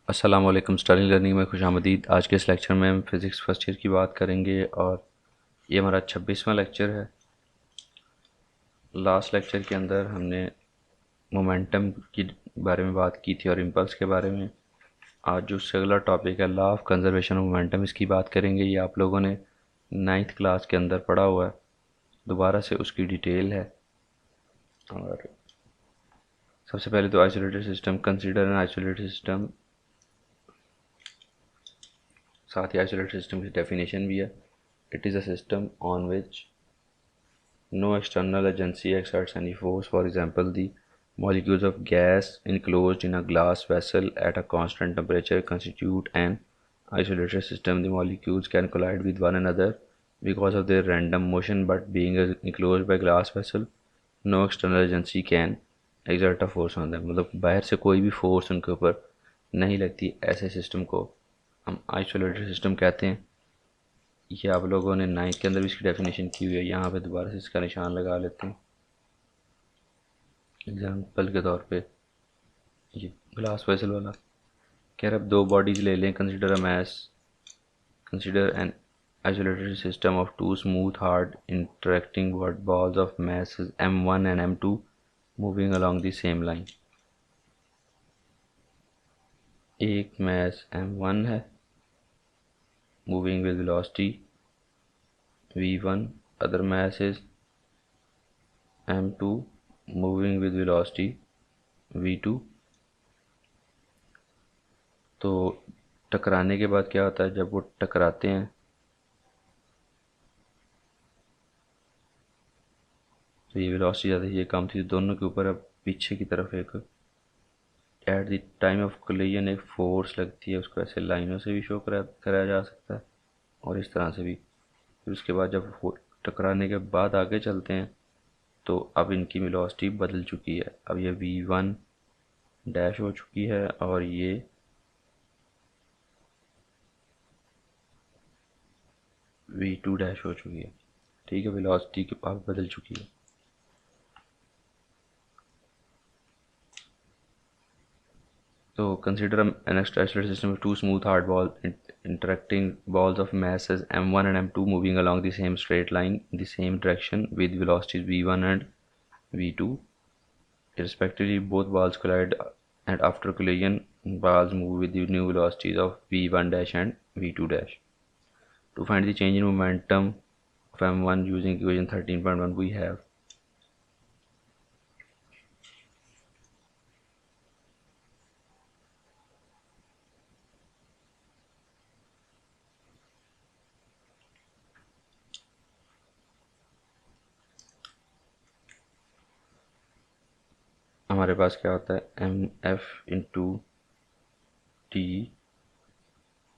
अस्सलाम वालेकुम। Starling learning में खुशामदीद। आज के इस लेक्चर में हम फ़िज़िक्स फर्स्ट ईयर की बात करेंगे और ये हमारा 26वां लेक्चर है। लास्ट लेक्चर के अंदर हमने मोमेंटम के बारे में बात की थी और इम्पल्स के बारे में। आज जो उससे अगला टॉपिक है law of conservation of momentum, इसकी बात करेंगे। ये आप लोगों ने 9th क्लास के अंदर पढ़ा हुआ है, दोबारा से उसकी डिटेल है। और सबसे पहले तो isolated system, consider an isolated system, साथ ही आइसोलेटेड सिस्टम की डेफिनेशन भी है। It is a system on which no external agency exerts any force. For example, the molecules of gas enclosed in a glass vessel at a constant temperature constitute an isolated system. The molecules can collide with one another because of their random motion, but being enclosed by glass vessel, no external agency can exert a force on them. मतलब बाहर से कोई भी force उनके ऊपर नहीं लगती। ऐसे सिस्टम को हम आइसोलेटेड सिस्टम कहते हैं। ये आप लोगों ने 9th के अंदर भी इसकी डेफिनेशन की हुई है। यहाँ पे दोबारा से इसका निशान लगा लेते हैं एग्जाम्पल के तौर पे। ये ग्लास वेसल वाला कह रहा है, अब दो बॉडीज ले लें। Consider an isolated system of two smooth hard interacting balls of mass m1 and m2 moving along the same line। एक mass m1 है moving with velocity v1, other mass is m2 moving with velocity v2। तो टकराने के बाद क्या होता है, जब वो टकराते हैं तो ये वेलोसिटी ज़्यादा थी, ये कम थी। दोनों के ऊपर अब पीछे की तरफ एक eight the time of collision एक फोर्स लगती है। उसको ऐसे लाइनों से भी शो कराया जा सकता है और इस तरह से भी। फिर उसके बाद जब टकराने के बाद आगे चलते हैं तो अब इनकी वेलोसिटी बदल चुकी है। अब ये v1 डैश हो चुकी है और ये v2 डैश हो चुकी है। ठीक है, वेलोसिटी की अब बदल चुकी है। So consider an isolated system of two smooth hard interacting balls of masses m1 and m2 moving along the same straight line in the same direction with velocities v1 and v2 respectively. Both balls collide and after collision balls move with the new velocities of v1 dash and v2 dash. To find the change in momentum of m1 using equation 13.1 we have हमारे पास क्या होता है M F into T.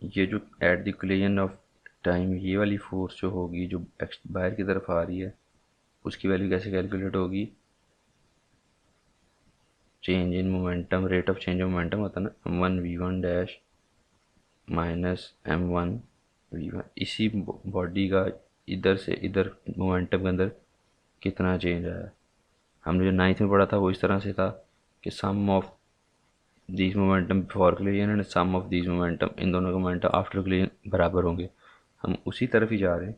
ये जो eight the collision of time, ये वाली force जो होगी जो बाहर की तरफ आ रही है, उसकी वैल्यू कैसे कैलकुलेट होगी। Change in momentum, rate of change of momentum होता है ना, m1 v1 dash minus m1 v1। इसी बॉडी का इधर से इधर मोमेंटम के अंदर कितना चेंज आया। हमने जो 9th में पढ़ा था वो इस तरह से था कि sum of these momentum before collision and sum of these momentum, इन दोनों के मोमेंटम आफ्टर कोलिजन बराबर होंगे। हम उसी तरफ ही जा रहे हैं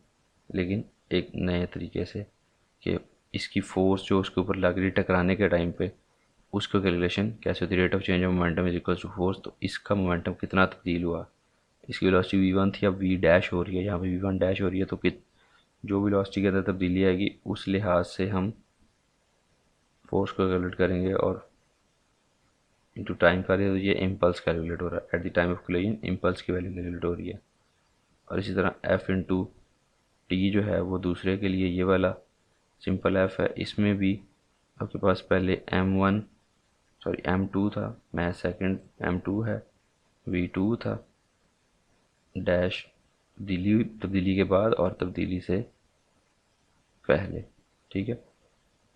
लेकिन एक नए तरीके से कि इसकी फोर्स जो उसके ऊपर लग रही टकराने के टाइम पे, उसका कैलकुलेशन कैसे होती है। Rate of change of momentum is equal to force, तो इसका मोमेंटम कितना तब्दील हुआ। इसकी वेलोसिटी v1 थी, अब v डैश हो रही है, यहाँ पे v1 डैश हो रही है। तो कि जो वेलोसिटी के अंदर तब्दीली आएगी उस लिहाज से हम फोर्स को कैलकुलेट करेंगे। और इंटू टाइम कर रहे हैं तो ये इम्पल्स कैलकुलेट हो रहा है। At the time of collision impulse की वैल्यू कैलकुलेट हो रही है। और इसी तरह एफ इंटू टी जो है वो दूसरे के लिए ये वाला सिंपल एफ है। इसमें भी आपके पास पहले m2 था, मैं सेकंड m2 है, v2 था डैश, तब्दीली के बाद और तब्दीली से पहले। ठीक है,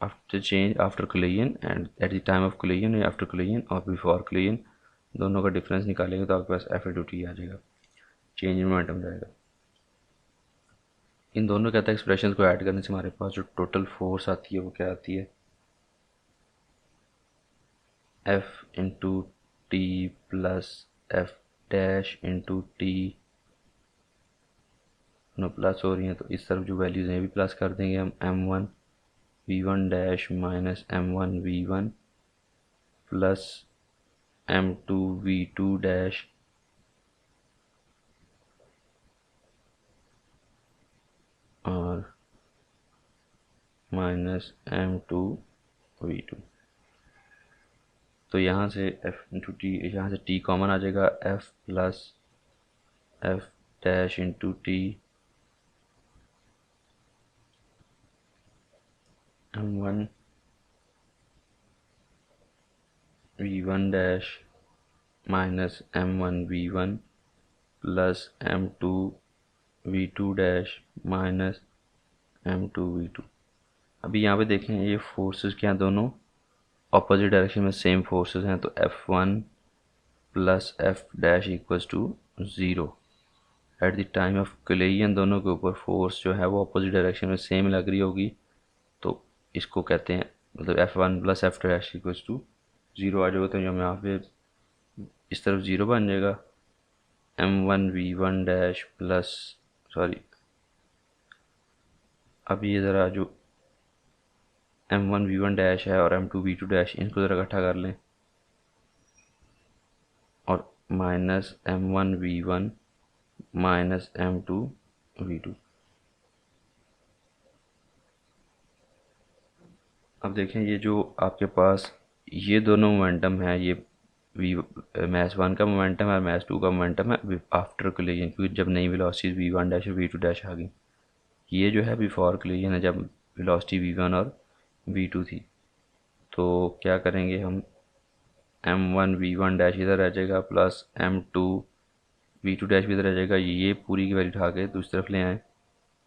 after change after collision and eight the time of collision या आफ्टर कोलिजन और बिफोर कोलिजन, दोनों का डिफरेंस निकालेंगे तो आपके पास एफ इंटू टी आ जाएगा, चेंज इन मोमेंटम जाएगा। इन दोनों के एक्सप्रेशन को ऐड करने से हमारे पास जो टोटल फोर्स आती है वो क्या आती है, F into T plus F dash into T दोनों प्लस हो रही हैं, तो इस तरफ जो वैल्यूज़ हैं भी प्लस कर देंगे हम। m1 v1 dash minus m1 v1 plus m2 v2 dash और माइनस m2 v2। तो यहाँ से f इंटू टी, यहाँ से t कॉमन आ जाएगा, f plus f dash into T m1 v1 dash minus m1 v1 plus m2 v2 dash minus m2 v2। अभी यहाँ पे देखें ये फोर्सेस क्या हैं, दोनों ऑपोजिट डायरेक्शन में सेम फोर्सेस हैं, तो f1 plus f dash equals to 0 at the time of collision. दोनों के ऊपर फोर्स जो है वो अपोजिट डायरेक्शन में सेम लग रही होगी, तो इसको कहते हैं, मतलब f1 plus f dash equals to 0 आ जाएगा, तो हम यहाँ पे इस तरफ 0 बन जाएगा। m1 v1 dash plus, sorry अब ये ज़रा जो m1 v1 डैश है और m2 v2 डैश, इनको ज़रा इकट्ठा कर लें, और minus m1 v1 minus m2 v2। अब देखें ये जो आपके पास ये दोनों मोमेंटम है, ये वी मैथ वन का मोमेंटम है और मैथ टू का मोमेंटम है आफ्टर कोलिजन, क्योंकि जब नई वेलोसिटी v1 डैश और v2 डैश आ गई। ये जो है बिफोर कोलिजन है, जब वेलोसिटी v1 और v2 थी। तो क्या करेंगे हम, m1 v1 डैश इधर रह जाएगा प्लस m2 v2 डैश भी इधर रह जाएगा, ये पूरी की वैल्यू उठा के दूसरी तरफ ले आए,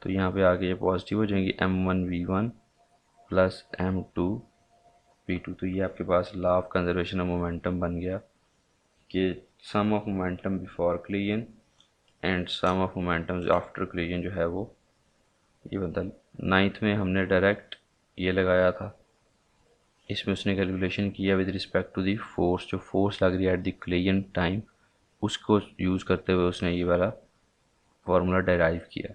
तो यहाँ पे आके ये पॉजिटिव हो जाएंगी, m1 v1 plus m2 v2। तो ये आपके पास law of conservation of momentum बन गया कि sum of momentum before collision and sum of momentum after collision जो है वो ये बनता है। 9th में हमने डायरेक्ट ये लगाया था, इसमें उसने कैलकुलेशन किया with respect to the force, जो फोर्स लग रही है एट द कोलिजन टाइम, उसको यूज़ करते हुए उसने ये वाला फार्मूला डेराइव किया।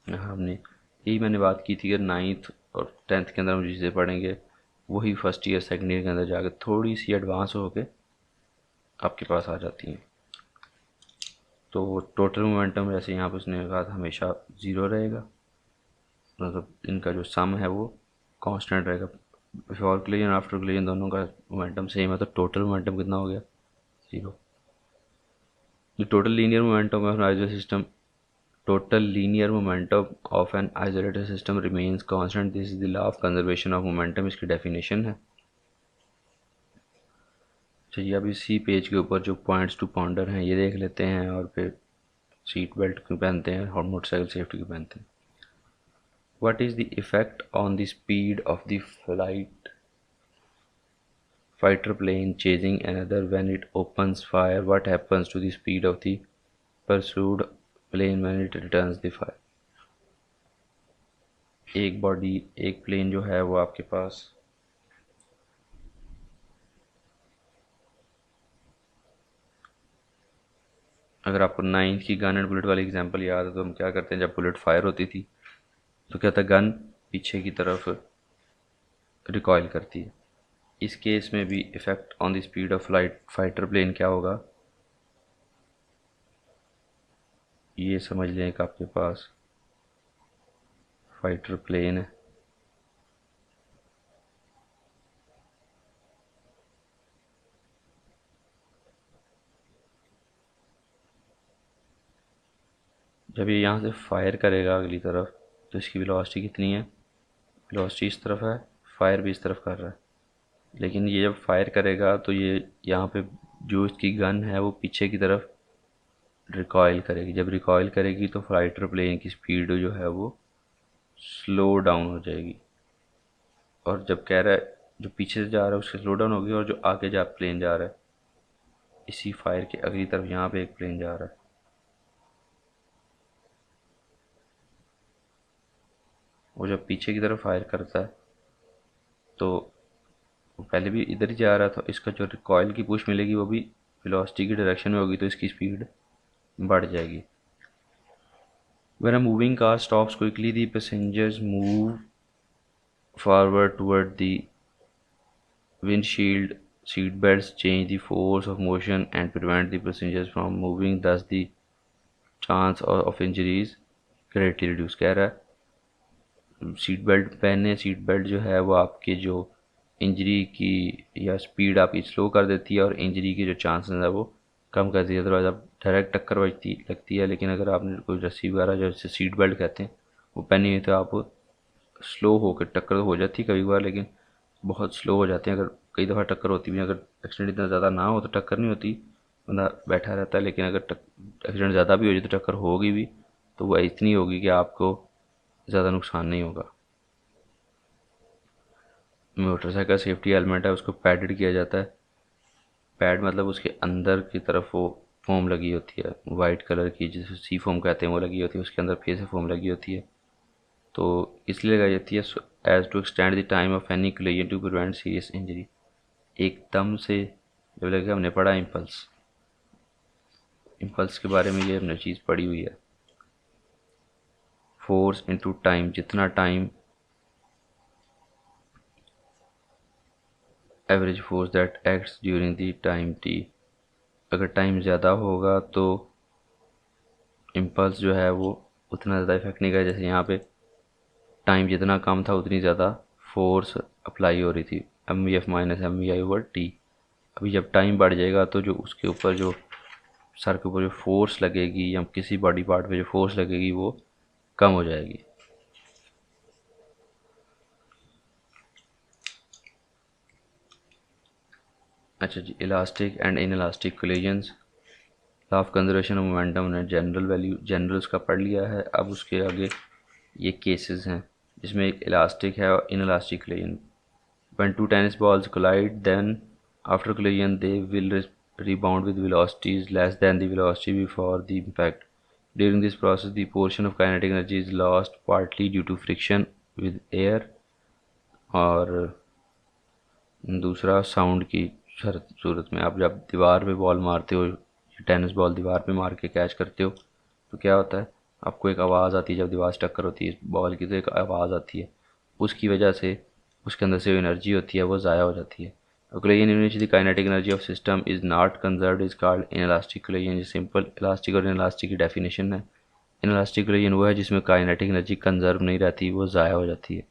हमने यही मैंने बात की थी कि 9th और 10th के अंदर हम चीज़ें पढ़ेंगे, वही फर्स्ट ईयर सेकेंड ईयर के अंदर जाकर थोड़ी सी एडवांस हो के आपके पास आ जाती हैं। तो टोटल मोमेंटम जैसे यहाँ पर उसने कहा था हमेशा 0 रहेगा, मतलब इनका जो सम है वो कांस्टेंट रहेगा। बिफोर कोलिजन आफ्टर कोलिजन दोनों का मोमेंटम सेम है, तो टोटल मोमेंटम कितना हो गया, 0। The total linear momentum of an isolated system, total linear momentum of an isolated system remains constant. This is the law of conservation of momentum, इसकी definition है। चलिए अब इसी पेज के ऊपर जो पॉइंट्स टू पॉन्डर हैं ये देख लेते हैं, और फिर सीट बेल्ट क्यों पहनते हैं और मोटरसाइकिल सेफ्टी क्यों पहनते हैं। What is the effect on the speed of the fighter plane chasing another when it opens fire? What happens to the speed of the pursued plane when it returns the fire? एक body, एक plane जो है वो आपके पास अगर आपको 9th की gun and bullet वाली एग्जांपल याद है, तो हम क्या करते हैं, जब बुलेट फायर होती थी तो क्या था, गन पीछे की तरफ रिकॉइल करती है। इस केस में भी effect on the speed of fighter plane क्या होगा, ये समझ लें कि आपके पास फाइटर प्लेन है, जब ये यहाँ से फायर करेगा अगली तरफ तो इसकी वेलोसिटी कितनी है, वेलोसिटी इस तरफ है, फायर भी इस तरफ कर रहा है, लेकिन ये जब फायर करेगा तो ये यहाँ पे जो इसकी गन है वो पीछे की तरफ रिकॉइल करेगी। जब रिकॉइल करेगी तो फाइटर प्लेन की स्पीड जो है वो स्लो डाउन हो जाएगी, और जब कह रहा है जो पीछे से जा रहा है उसकी स्लो डाउन होगी, और जो आगे जा प्लेन जा रहा है इसी फायर के अगली तरफ यहाँ पे एक प्लेन जा रहा है, वो जब पीछे की तरफ फायर करता है तो पहले भी इधर ही जा रहा था, इसका जो रिकॉइल की पुश मिलेगी वो भी वेलोसिटी की डायरेक्शन में होगी तो इसकी स्पीड बढ़ जाएगी। When a moving car stops quickly, the passengers move forward toward the windshield. Seat belts change the force of motion and prevent the passengers from moving, thus the chance of injuries greatly reduce। कह रहा है seat belt पहने, seat belt जो है वो आपके जो injury की या स्पीड आपकी स्लो कर देती है और इंजरी के जो चांसेस है वो कम कर देती है। अदरवाइज आप डायरेक्ट टक्कर बजती लगती है, लेकिन अगर आपने कोई रस्सी वगैरह जो सीट बेल्ट कहते हैं वो पहनी हुई तो आप स्लो होकर टक्कर तो हो जाती है कभी बार, लेकिन बहुत स्लो हो जाते हैं। अगर कई दफ़ा टक्कर होती भी, अगर एक्सीडेंट इतना ज़्यादा ना हो तो टक्कर नहीं होती, बंदा बैठा रहता है। लेकिन अगर एक्सीडेंट ज़्यादा भी हो जाए तो टक्कर होगी भी, तो वह इतनी होगी कि आपको ज़्यादा नुकसान नहीं होगा। मोटरसाइकिल सेफ्टी हेलमेट है, उसको पैडेड किया जाता है। पैड मतलब उसके अंदर की तरफ वो फोम लगी होती है वाइट कलर की, जिसे सी फोम कहते हैं, वो लगी होती है, उसके अंदर फेस फोम लगी होती है। तो इसलिए लगाई जाती है as to extend the time of any collision to prevent serious injury. एकदम से जब लगे, हमने पढ़ा इम्पल्स, इम्पल्स के बारे में ये हमने चीज़ पढ़ी हुई है। फोर्स इनटू टाइम, जितना time average force that acts during the time T. अगर टाइम ज़्यादा होगा तो इम्पल्स जो है वो उतना ज़्यादा इफेक्ट नहीं करेगा। जैसे यहाँ पे टाइम जितना कम था उतनी ज़्यादा फोर्स अप्लाई हो रही थी, M V F minus M V I over T. अभी जब टाइम बढ़ जाएगा तो जो उसके ऊपर जो सर के ऊपर जो फोर्स लगेगी या किसी बॉडी पार्ट पे जो फोर्स लगेगी वो कम हो जाएगी। अच्छा जी, elastic and in elastic collisions. Law of conservation of momentum ने जनरल वैल्यू, जनरल उसका पढ़ लिया है। अब उसके आगे ये केसेस हैं जिसमें एक इलास्टिक है और इन elastic collision. When two tennis balls collide, then after collision they will rebound with velocities less than the velocity before the impact. During this process, the portion of kinetic energy is lost partly due to friction with air और दूसरा sound की सूरत में। आप जब दीवार पे ball मारते हो, टेनिस बॉल दीवार पे मार के कैच करते हो तो क्या होता है, आपको एक आवाज़ आती है। जब दीवार से टक्कर होती है बॉल की तो एक आवाज़ आती है, उसकी वजह से उसके अंदर से जो एनर्जी होती है वो ज़ाया हो जाती है। Collision in which the kinetic energy of system is not conserved is called inelastic collision. ये सिंपल इलास्टिक और इनइलास्टिक की डेफिनेशन है। इनइलास्टिक कोलिजन वो है जिसमें काइनेटिक एनर्जी कंजर्व नहीं रहती, वो ज़ाया हो जाती है।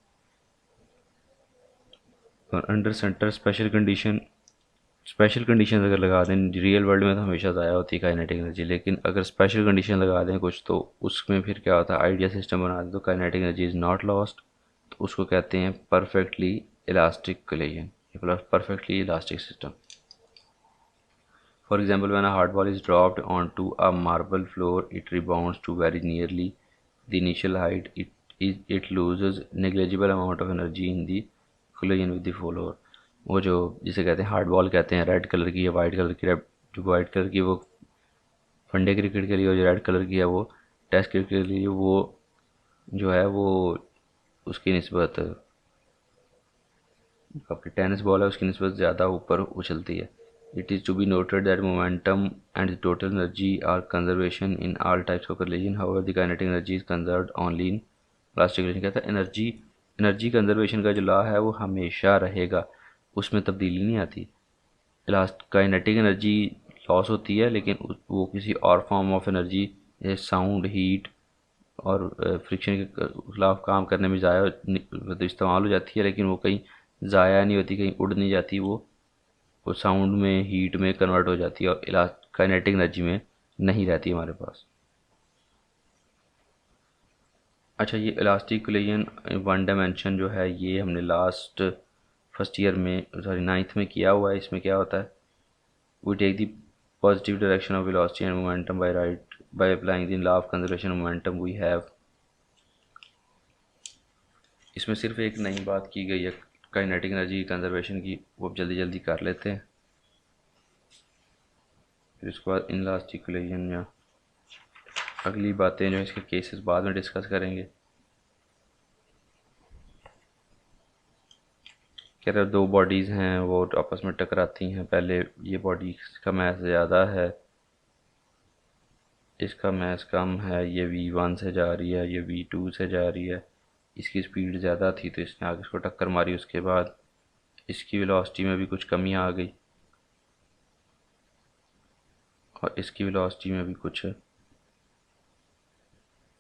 और अंडर सेंटर स्पेशल कंडीशन अगर लगा दें, रियल वर्ल्ड में तो हमेशा ज़ाया होती है काइनेटिक एनर्जी, लेकिन अगर स्पेशल कंडीशन लगा दें कुछ तो उसमें फिर क्या होता है, आइडियल सिस्टम बना दें तो kinetic energy is not lost, तो उसको कहते हैं perfectly elastic collision, perfectly elastic system. For example, when a hard ball is dropped on to a marble floor it rebounds to very nearly the initial height, it loses negligible amount of energy in the collision with the floor. वो जो जिसे कहते हैं hard ball कहते हैं, red colour की या white colour की, जो वाइट कलर की वो वनडे क्रिकेट के लिए, और जो रेड कलर की है वो टेस्ट क्रिकेट के लिए, वो जो है वो उसकी निस्बत आपकी टेनिस बॉल है उसकी निस्बत ज़्यादा ऊपर उछलती है। It is to be noted that momentum and total energy are conservation in all types of collision, however the kinetic energy is conserved only in elastic collision. कहता है एनर्जी कंजर्वेशन का जो लॉ है वो हमेशा रहेगा, उसमें तब्दीली नहीं आती। काइनेटिक एनर्जी लॉस होती है, लेकिन वो किसी और फॉर्म ऑफ एनर्जी जैसे साउंड, हीट और फ्रिक्शन के खिलाफ काम करने में ज़ाया मतलब इस्तेमाल हो जाती है, लेकिन वो कहीं ज़ाया नहीं होती, कहीं उड़ नहीं जाती, वो साउंड में, हीट में कन्वर्ट हो जाती है और काइनेटिक एनर्जी में नहीं रहती हमारे पास। अच्छा, ये इलास्टिक कोलिजन वन डायमेंशन जो है ये हमने लास्ट फर्स्ट ईयर में, सॉरी 9th में किया हुआ है। इसमें क्या होता है, we take the positive direction of velocity and momentum by applying the law of conservation of momentum we have. इसमें सिर्फ एक नई बात की गई है काइनेटिक एनर्जी कंजर्वेशन की, वो जल्दी जल्दी कर लेते हैं, फिर उसके बाद इनलास्टिक कोलिजन या अगली बातें जो इसके केसेस बाद में डिस्कस करेंगे। कह रहे दो बॉडीज़ हैं वो आपस में टकराती हैं, पहले ये बॉडी का मास ज़्यादा है, इसका मास कम है, ये v1 से जा रही है, ये v2 से जा रही है, इसकी स्पीड ज़्यादा थी तो इसने आगे इसको टक्कर मारी, उसके बाद इसकी वेलोसिटी में भी कुछ कमी आ गई और इसकी वेलोसिटी में भी कुछ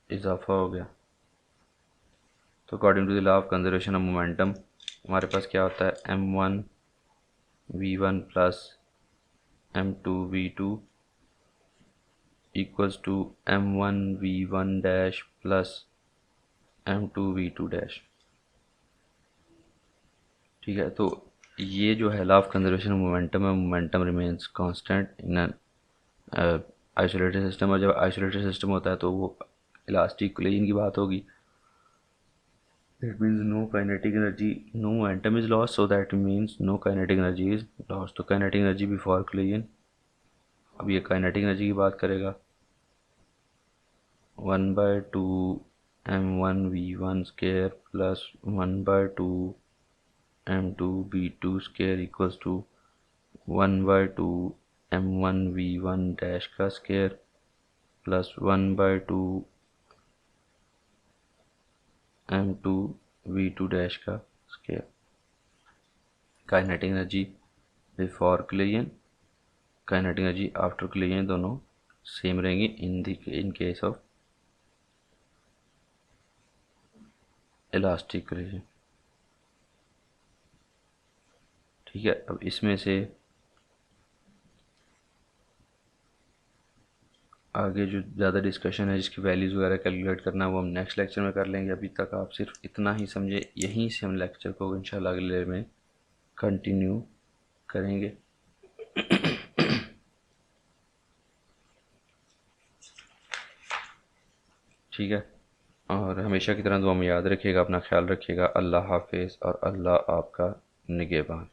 इजाफा हो गया। तो according to the law of conservation of momentum हमारे पास क्या होता है, m1 v1 plus m2 v2 equals to m1 v1 dash plus m2 v2 dash. ठीक है, तो ये जो है law of conservation of momentum है, momentum remains constant in an isolated system, और जब आइसोलेटेड सिस्टम होता है तो वो इलास्टिक कोलिजन की बात होगी। That means no kinetic energy, no momentum is lost, so that means no kinetic energy is lost. तो kinetic energy before collision, अब ये kinetic energy की बात करेगा, 1/2 m1 v1 square plus 1/2 m2 v2 square equals to 1/2 m1 v1 dash का square plus 1/2 m2 v2 dash का square. Kinetic energy before collision, kinetic energy after collision दोनों same रहेंगी in case of elastic collision. ठीक है, अब इसमें से आगे जो ज़्यादा डिस्कशन है जिसकी वैल्यूज़ वगैरह कैलकुलेट करना है वो हम नेक्स्ट लेक्चर में कर लेंगे। अभी तक आप सिर्फ इतना ही समझे, यहीं से हम लेक्चर को इंशाल्लाह अगले में कंटिन्यू करेंगे। ठीक है, और हमेशा की तरह दुआ में याद रखिएगा, अपना ख्याल रखिएगा। अल्लाह हाफिज़ और अल्लाह आपका निगहबान।